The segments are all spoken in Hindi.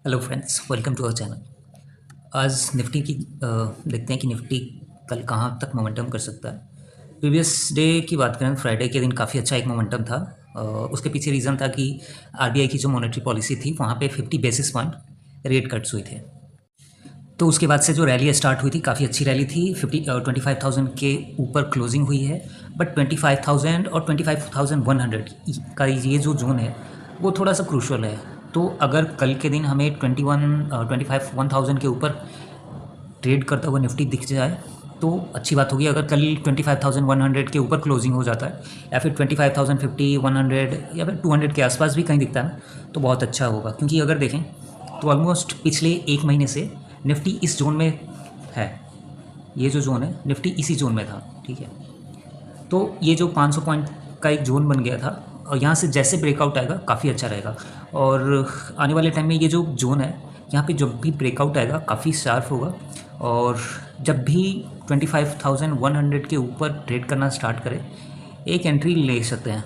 Hello friends, welcome to our channel. आज निफ्टी की देखते हैं कि निफ्टी कल कहाँ तक मोमेंटम कर सकता है। प्रीवियस डे की बात करें, फ्राइडे के दिन काफ़ी अच्छा एक मोमेंटम था। उसके पीछे रीज़न था कि आरबीआई की जो मॉनेटरी पॉलिसी थी वहाँ पे 50 बेसिस पॉइंट रेट कट्स हुए थे। तो उसके बाद से जो रैली स्टार्ट हुई थी, काफ़ी अच्छी रैली थी। 25,000 के ऊपर क्लोजिंग हुई है, बट 25,000 और 25,100 का ये जो जोन है वो थोड़ा सा क्रूशल है। तो अगर कल के दिन हमें 1,000 के ऊपर ट्रेड करता हुआ निफ्टी दिख जाए तो अच्छी बात होगी। अगर कल 25,100 के ऊपर क्लोजिंग हो जाता है या फिर 25,050, 100 या फिर 200 के आसपास भी कहीं दिखता है ना, तो बहुत अच्छा होगा। क्योंकि अगर देखें तो ऑलमोस्ट पिछले एक महीने से निफ्टी इस जोन में है। ये जो जोन है निफ्टी इसी जोन में था, ठीक है। तो ये जो 500 पॉइंट का एक जोन बन गया था, और यहाँ से जैसे ब्रेकआउट आएगा काफ़ी अच्छा रहेगा। और आने वाले टाइम में ये जो जोन है, यहाँ पे जब भी ब्रेकआउट आएगा काफ़ी शार्प होगा। और जब भी 25,100 के ऊपर ट्रेड करना स्टार्ट करे, एक एंट्री ले सकते हैं।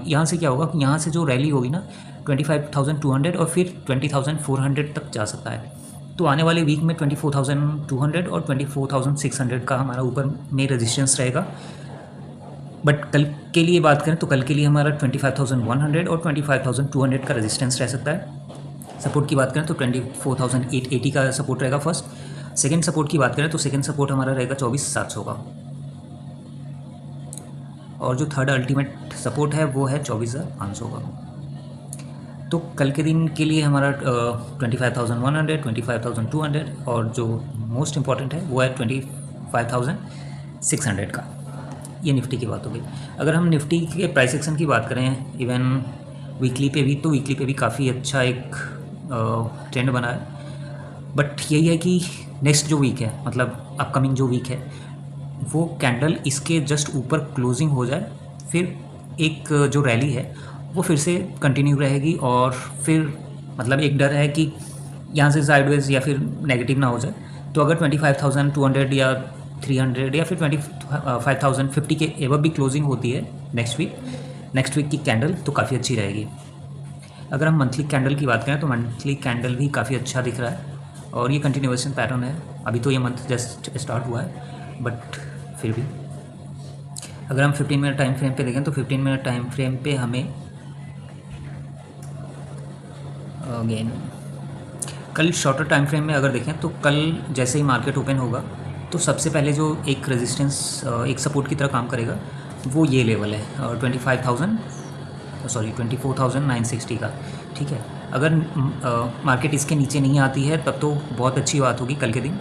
यहाँ से क्या होगा कि यहाँ से जो रैली होगी ना, 25,200 और फिर 20,400 तक जा सकता है। तो आने वाले वीक में 24,200 और 24,600 का हमारा ऊपर में रेजिस्टेंस रहेगा। बट कल के लिए बात करें तो कल के लिए हमारा 25,100 और 25,200 का रेजिस्टेंस रह सकता है। सपोर्ट की बात करें तो 24,880 का सपोर्ट रहेगा फर्स्ट। सेकंड सपोर्ट की बात करें तो सेकंड सपोर्ट हमारा रहेगा 24,700 का। और जो थर्ड अल्टीमेट सपोर्ट है वो है 24,500 का। तो कल के दिन के लिए हमारा 25,100, 25,200 और जो मोस्ट इम्पॉर्टेंट है वो है 25,600 का। ये निफ्टी की बात हो गई। अगर हम निफ्टी के प्राइस एक्शन की बात करें, इवन वीकली पे भी, तो वीकली पे भी काफ़ी अच्छा एक ट्रेंड बना है। बट यही है कि नेक्स्ट जो वीक है, मतलब अपकमिंग जो वीक है, वो कैंडल इसके जस्ट ऊपर क्लोजिंग हो जाए, फिर एक जो रैली है वो फिर से कंटिन्यू रहेगी। और फिर मतलब एक डर है कि यहाँ से साइडवेज या फिर नेगेटिव ना हो जाए। तो अगर 25,200 या 300 या फिर 25,050 के एवं भी क्लोजिंग होती है नेक्स्ट वीक की कैंडल, तो काफ़ी अच्छी रहेगी। अगर हम मंथली कैंडल की बात करें तो मंथली कैंडल भी काफ़ी अच्छा दिख रहा है और ये कंटिन्यूएशन पैटर्न है। अभी तो ये मंथ जस्ट स्टार्ट हुआ है, बट फिर भी अगर हम 15 मिनट टाइम फ्रेम पे देखें तो 15 मिनट टाइम फ्रेम पे हमें अगेन कल शॉर्टर टाइम फ्रेम में अगर देखें तो कल जैसे ही मार्केट ओपन होगा तो सबसे पहले जो एक रेजिस्टेंस, एक सपोर्ट की तरह काम करेगा, वो ये लेवल है 24,960 का, ठीक है। अगर मार्केट इसके नीचे नहीं आती है तब तो बहुत अच्छी बात होगी। कल के दिन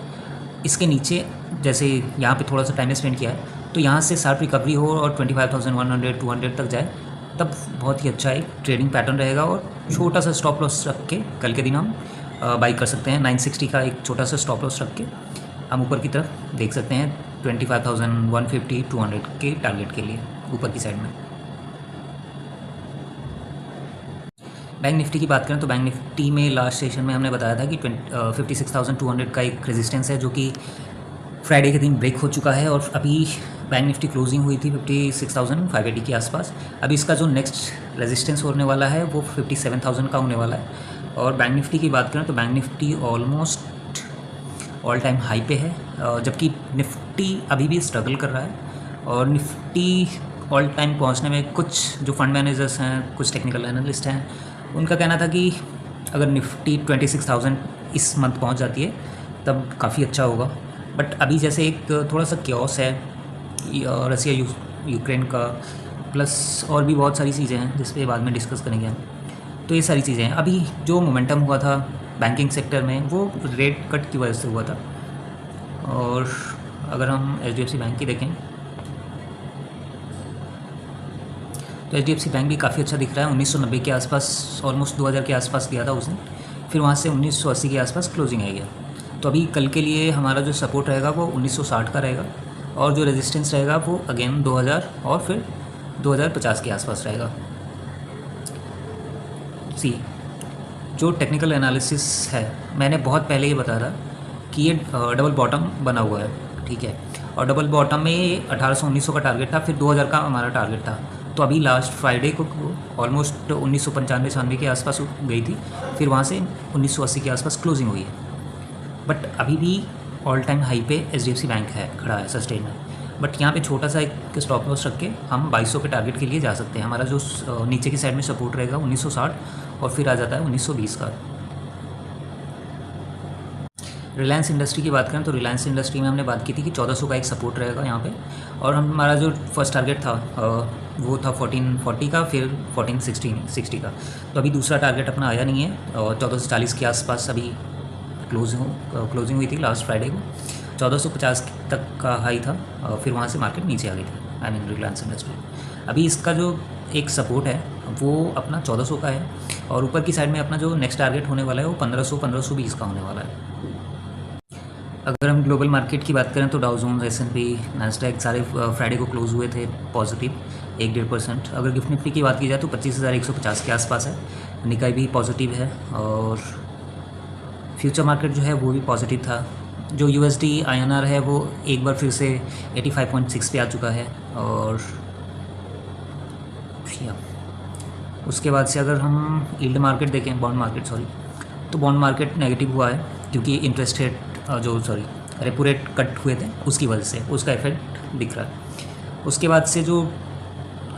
इसके नीचे, जैसे यहाँ पे थोड़ा सा टाइम स्पेंड किया है, तो यहाँ से शार्प रिकवरी हो और 25,100, 200 तक जाए, तब बहुत ही अच्छा एक ट्रेडिंग पैटर्न रहेगा। और छोटा सा स्टॉप लॉस रख के कल के दिन हम बाई कर सकते हैं। 960 का एक छोटा सा स्टॉप लॉस रख के हम ऊपर की तरफ देख सकते हैं 25,150, 200 के टारगेट के लिए ऊपर की साइड में। बैंक निफ्टी की बात करें तो बैंक निफ्टी में लास्ट सेशन में हमने बताया था कि 56,200 का एक रेजिस्टेंस है जो कि फ्राइडे के दिन ब्रेक हो चुका है। और अभी बैंक निफ्टी क्लोजिंग हुई थी 56,580 के आसपास। अभी इसका जो नेक्स्ट रेजिस्टेंस होने वाला है वो 57,000 का होने वाला है। और बैंक निफ्टी की बात करें तो bank Nifty almost all time high पे है, जबकि निफ्टी अभी भी स्ट्रगल कर रहा है। और निफ्टी ऑल टाइम पहुंचने में कुछ जो फंड मैनेजर्स हैं, कुछ टेक्निकल एनालिस्ट हैं, उनका कहना था कि अगर निफ्टी 26,000 इस मंथ पहुंच जाती है तब काफ़ी अच्छा होगा। बट अभी जैसे एक थोड़ा सा क्योस है रसिया यूक्रेन का, प्लस और भी बहुत सारी चीज़ें हैं जिस पे बाद में डिस्कस करेंगे हम। तो ये सारी चीज़ें हैं। अभी जो मोमेंटम हुआ था बैंकिंग सेक्टर में वो रेट कट की वजह से हुआ था। और अगर हम HDFC बैंक की देखें तो HDFC बैंक भी काफ़ी अच्छा दिख रहा है। 1990 के आसपास, ऑलमोस्ट 2000 के आसपास गया था उसने, फिर वहाँ से 1980 के आसपास क्लोजिंग आ गया। तो अभी कल के लिए हमारा जो सपोर्ट रहेगा वो 1960 का रहेगा, और जो रेजिस्टेंस रहेगा वो अगेन 2000 और फिर 2050 के आसपास रहेगा। सी जो टेक्निकल एनालिसिस है, मैंने बहुत पहले ये बताया था कि ये डबल बॉटम बना हुआ है, ठीक है। और डबल बॉटम में 1800-1900 का टारगेट था, फिर 2000 का हमारा टारगेट था। तो अभी लास्ट फ्राइडे को ऑलमोस्ट 1995-96 के आसपास गई थी, फिर वहाँ से 1980 के आसपास क्लोजिंग हुई है। बट अभी भी ऑल टाइम हाई पे एचडीएफसी बैंक है, खड़ा है सस्टेन में। बट यहाँ पे छोटा सा एक स्टॉप लॉस रख के हम 2200 के टारगेट के लिए जा सकते हैं। हमारा जो नीचे की साइड में सपोर्ट रहेगा 1960 और फिर आ जाता है 1920 का। रिलायंस इंडस्ट्री की बात करें तो रिलायंस इंडस्ट्री में हमने बात की थी कि 1400 का एक सपोर्ट रहेगा यहाँ पे, और हमारा जो फर्स्ट टारगेट था वो था 1440 का, फिर 1460 का। तो अभी दूसरा टारगेट अपना आया नहीं है, और 1440 के आसपास अभी क्लोजिंग हुई थी लास्ट फ्राइडे को। 1450 तक का हाई था, फिर वहाँ से मार्केट नीचे आ गई थी, आई मीन रिलायंस इंडस्ट्री। अभी इसका जो एक सपोर्ट है वो अपना 1400 का है, और ऊपर की साइड में अपना जो नेक्स्ट टारगेट होने वाला है वो 1500-1520 का होने वाला है। अगर हम ग्लोबल मार्केट की बात करें तो डाउ जोन्स, S&P, नैस्डैक सारे फ्राइडे को क्लोज हुए थे पॉजिटिव 1-1.5%। अगर गिफ्ट निफ्टी की बात की जाए तो 25,150 के आसपास है। निकाई भी पॉजिटिव है, और फ्यूचर मार्केट जो है वो भी पॉजिटिव था। जो USD INR है वो एक बार फिर से 85.6 पे आ चुका है। और या उसके बाद से अगर हम यील्ड मार्केट देखें, बॉन्ड मार्केट सॉरी, तो बॉन्ड मार्केट नेगेटिव हुआ है, क्योंकि interest rate repo rate cut हुए थे, उसकी वजह से उसका इफेक्ट दिख रहा है। उसके बाद से जो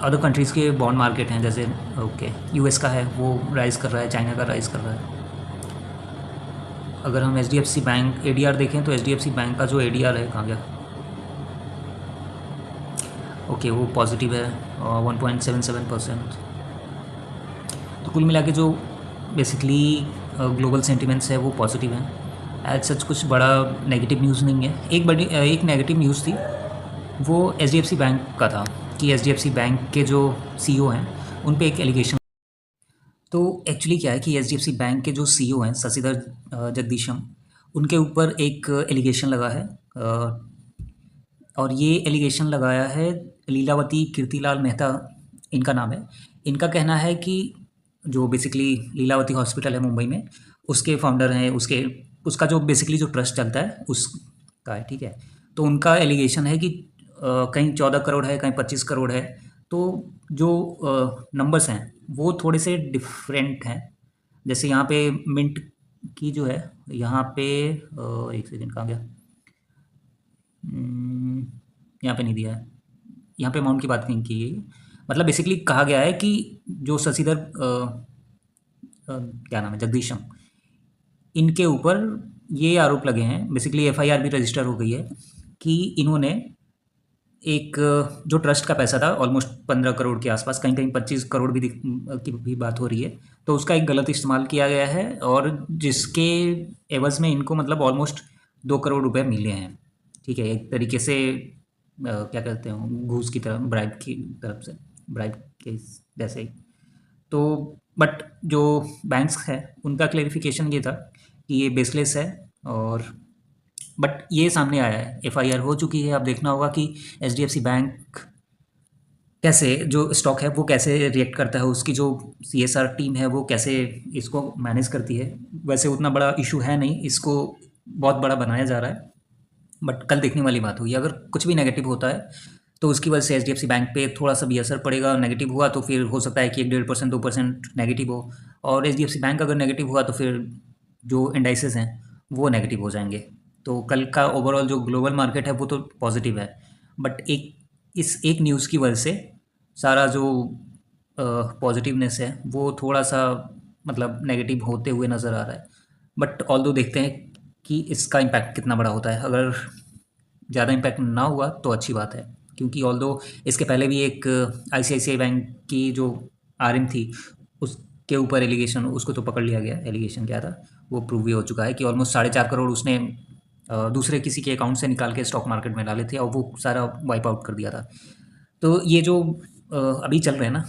अदर कंट्रीज़ के बॉन्ड मार्केट हैं, जैसे US का है वो राइज़ कर रहा है, चाइना का राइज़ कर रहा है। अगर हम HDFC बैंक ADR देखें तो HDFC बैंक का जो ADR है, कहाँ गया, वो पॉजिटिव है 1.77%। तो कुल मिला के जो बेसिकली ग्लोबल सेंटिमेंट्स है वो पॉजिटिव हैं। एज सच कुछ बड़ा नेगेटिव न्यूज़ नहीं है। एक नेगेटिव न्यूज़ थी, वो HDFC बैंक का था कि HDFC बैंक के जो CEO हैं उन पे एक एलिगेशन। तो एक्चुअली क्या है कि HDFC बैंक के जो CEO हैं शशिधर जगदीशम, उनके ऊपर एक एलिगेशन लगा है, और ये एलिगेशन लगाया है लीलावती कीर्तिलाल मेहता, इनका नाम है। इनका कहना है कि जो बेसिकली लीलावती हॉस्पिटल है मुंबई में, उसके फाउंडर हैं, उसका जो बेसिकली जो ट्रस्ट चलता है उसका है, ठीक है। तो उनका एलिगेशन है कि कहीं 14 करोड़ है, कहीं 25 करोड़ है। तो जो नंबर्स हैं वो थोड़े से डिफरेंट हैं। जैसे यहाँ पे मिंट की जो है, यहाँ पे एक सेकेंड, कहाँ गया, यहाँ पे नहीं दिया है, यहाँ पे अमाउंट की बात नहीं की गई। मतलब बेसिकली कहा गया है कि जो शशिधर क्या नाम है, जगदीशम, इनके ऊपर ये आरोप लगे हैं, बेसिकली FIR भी रजिस्टर हो गई है कि इन्होंने एक जो ट्रस्ट का पैसा था ऑलमोस्ट 15 करोड़ के आसपास, कहीं कहीं 25 करोड़ भी की भी बात हो रही है, तो उसका एक गलत इस्तेमाल किया गया है, और जिसके एवज़ में इनको मतलब ऑलमोस्ट 2 करोड़ रुपए मिले हैं, ठीक है। एक तरीके से क्या कहते हैं, घूस की तरफ, ब्राइब की तरफ से, ब्राइब के जैसे ही। तो बट जो बैंक्स है उनका क्लेरिफिकेशन ये था कि ये बेसलेस है, और बट ये सामने आया है, FIR हो चुकी है। अब देखना होगा कि HDFC बैंक कैसे, जो स्टॉक है वो कैसे रिएक्ट करता है, उसकी जो CSR टीम है वो कैसे इसको मैनेज करती है। वैसे उतना बड़ा इशू है नहीं, इसको बहुत बड़ा बनाया जा रहा है, बट कल देखने वाली बात होगी। अगर कुछ भी नेगेटिव होता है तो उसकी वजह से HDFC बैंक पे थोड़ा सा भी असर पड़ेगा। नेगेटिव हुआ तो फिर हो सकता है कि 1-1.5%, 2% नेगेटिव हो, और HDFC बैंक अगर नेगेटिव हुआ तो फिर जो इंडाइसेस हैं वो नेगेटिव हो जाएंगे। तो कल का ओवरऑल जो ग्लोबल मार्केट है वो तो पॉजिटिव है, बट इस एक न्यूज़ की वजह से सारा जो पॉजिटिवनेस है वो थोड़ा सा मतलब नेगेटिव होते हुए नज़र आ रहा है। बट ऑल्दो देखते हैं कि इसका इम्पैक्ट कितना बड़ा होता है। अगर ज़्यादा इम्पैक्ट ना हुआ तो अच्छी बात है, क्योंकि ऑल्दो इसके पहले भी एक ICICI बैंक की जो RM थी, उसके ऊपर एलिगेशन, उसको तो पकड़ लिया गया, एलिगेशन क्या था वो प्रूव भी हो चुका है कि ऑलमोस्ट 4.5 करोड़ उसने दूसरे किसी के अकाउंट से निकाल के स्टॉक मार्केट में डाले थे, और वो सारा वाइप आउट कर दिया था। तो ये जो अभी चल रहे हैं ना,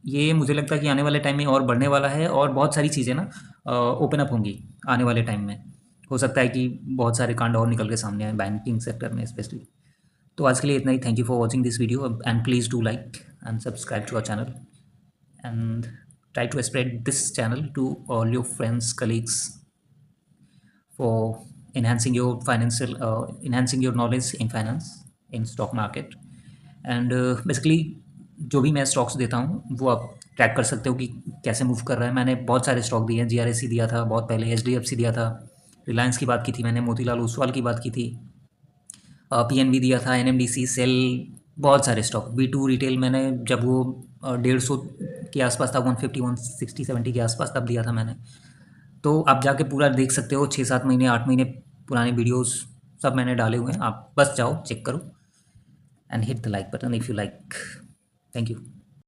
ये मुझे लगता है कि आने वाले टाइम में और बढ़ने वाला है, और बहुत सारी चीज़ें ना ओपन अप होंगी आने वाले टाइम में। हो सकता है कि बहुत सारे कांड और निकल के सामने आए बैंकिंग सेक्टर में स्पेशली। तो आज के लिए इतना ही। Thank you for watching this video, and please do like and subscribe to our channel, and try to spread this channel to all your friends, colleagues, for enhancing your knowledge in finance, in stock market. And basically जो भी मैं स्टॉक्स देता हूँ वो आप ट्रैक कर सकते हो कि कैसे मूव कर रहा है। मैंने बहुत सारे स्टॉक दिए हैं, जीआरएसी दिया था बहुत पहले, एचडीएफसी दिया था, रिलायंस की बात की थी मैंने, मोतीलाल ओसवाल की बात की थी, पीएनबी दिया था, एनएमडीसी, सेल, बहुत सारे स्टॉक। V2 रिटेल मैंने जब वो 150 के आसपास था, 150 160 70 के आसपास, तब दिया था मैंने। तो आप जाके पूरा देख सकते हो, 6-7 महीने 8 महीने पुराने वीडियोस सब मैंने डाले हुए हैं, आप बस जाओ चेक करो and hit the like button if you like. Thank you.